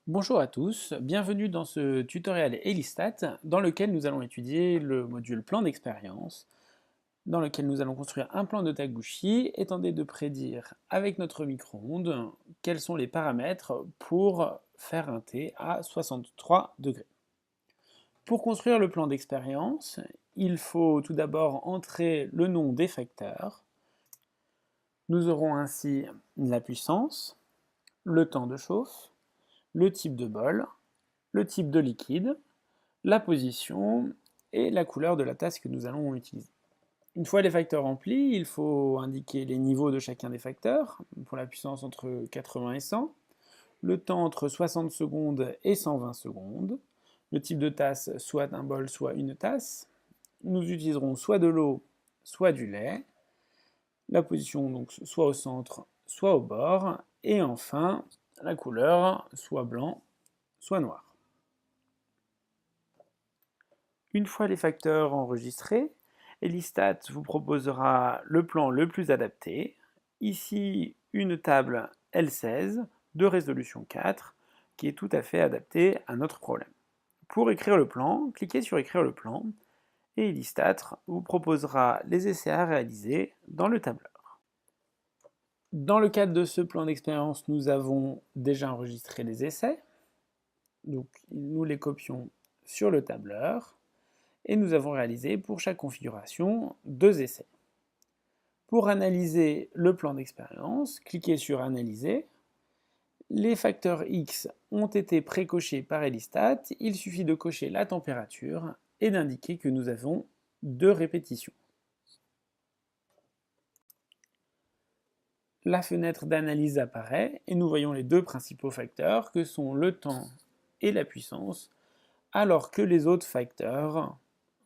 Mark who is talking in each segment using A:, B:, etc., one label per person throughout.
A: Bonjour à tous, bienvenue dans ce tutoriel Elistat dans lequel nous allons étudier le module plan d'expérience, dans lequel nous allons construire un plan de Taguchi et tenter de prédire avec notre micro-ondes quels sont les paramètres pour faire un thé à 63 degrés. Pour construire le plan d'expérience, il faut tout d'abord entrer le nom des facteurs. Nous aurons ainsi la puissance, le temps de chauffe, le type de bol, le type de liquide, la position et la couleur de la tasse que nous allons utiliser. Une fois les facteurs remplis, il faut indiquer les niveaux de chacun des facteurs, pour la puissance entre 80 et 100, le temps entre 60 secondes et 120 secondes, le type de tasse soit un bol, soit une tasse. Nous utiliserons soit de l'eau, soit du lait, la position donc soit au centre, soit au bord, et enfin la couleur soit blanc, soit noir. Une fois les facteurs enregistrés, Elistat vous proposera le plan le plus adapté. Ici, une table L16 de résolution 4 qui est tout à fait adaptée à notre problème. Pour écrire le plan, cliquez sur Écrire le plan et Elistat vous proposera les essais à réaliser dans le tableur. Dans le cadre de ce plan d'expérience, nous avons déjà enregistré les essais. Donc, nous les copions sur le tableur. Et nous avons réalisé pour chaque configuration 2 essais. Pour analyser le plan d'expérience, cliquez sur Analyser. Les facteurs X ont été précochés par Elistat, il suffit de cocher la température et d'indiquer que nous avons 2 répétitions. La fenêtre d'analyse apparaît et nous voyons les 2 principaux facteurs que sont le temps et la puissance, alors que les autres facteurs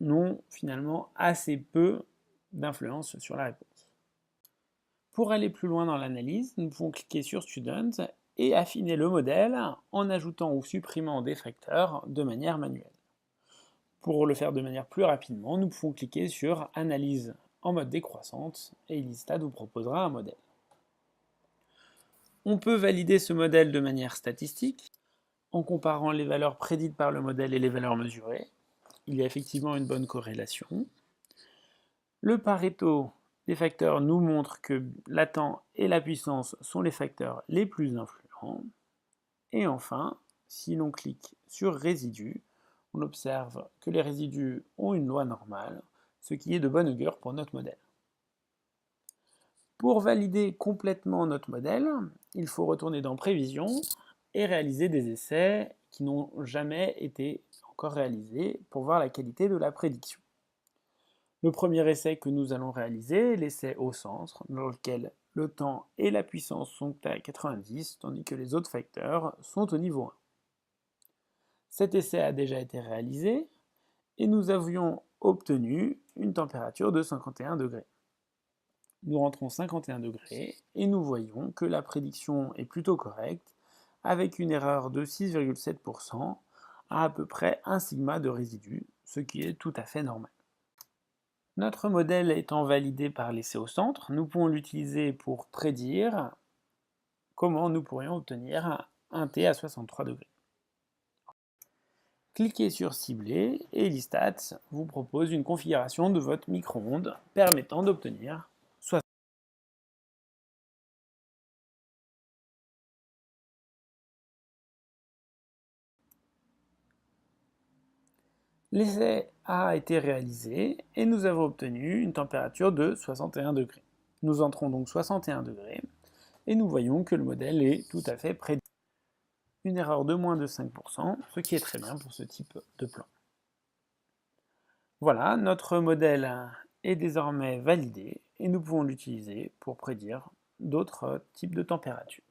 A: n'ont finalement assez peu d'influence sur la réponse. Pour aller plus loin dans l'analyse, nous pouvons cliquer sur Student et affiner le modèle en ajoutant ou supprimant des facteurs de manière manuelle. Pour le faire de manière plus rapidement, nous pouvons cliquer sur Analyse en mode décroissante et Elistat vous proposera un modèle. On peut valider ce modèle de manière statistique en comparant les valeurs prédites par le modèle et les valeurs mesurées. Il y a effectivement une bonne corrélation. Le Pareto des facteurs nous montre que la temps et la puissance sont les facteurs les plus influents. Et enfin, si l'on clique sur résidus, on observe que les résidus ont une loi normale, ce qui est de bonne augure pour notre modèle. Pour valider complètement notre modèle, il faut retourner dans Prévision et réaliser des essais qui n'ont jamais été encore réalisés pour voir la qualité de la prédiction. Le premier essai que nous allons réaliser, l'essai au centre, dans lequel le temps et la puissance sont à 90, tandis que les autres facteurs sont au niveau 1. Cet essai a déjà été réalisé, et nous avions obtenu une température de 51 degrés. Nous rentrons 51 degrés, et nous voyons que la prédiction est plutôt correcte, avec une erreur de 6,7% à peu près 1 sigma de résidu, ce qui est tout à fait normal. Notre modèle étant validé par l'essai au centre, nous pouvons l'utiliser pour prédire comment nous pourrions obtenir un T à 63 degrés. Cliquez sur Cibler et Elistat vous propose une configuration de votre micro-ondes permettant d'obtenir 60. L'essai a été réalisé et nous avons obtenu une température de 61 degrés. Nous entrons donc 61 degrés et nous voyons que le modèle est tout à fait prédit. Une erreur de moins de 5%, ce qui est très bien pour ce type de plan. Voilà, notre modèle est désormais validé et nous pouvons l'utiliser pour prédire d'autres types de températures.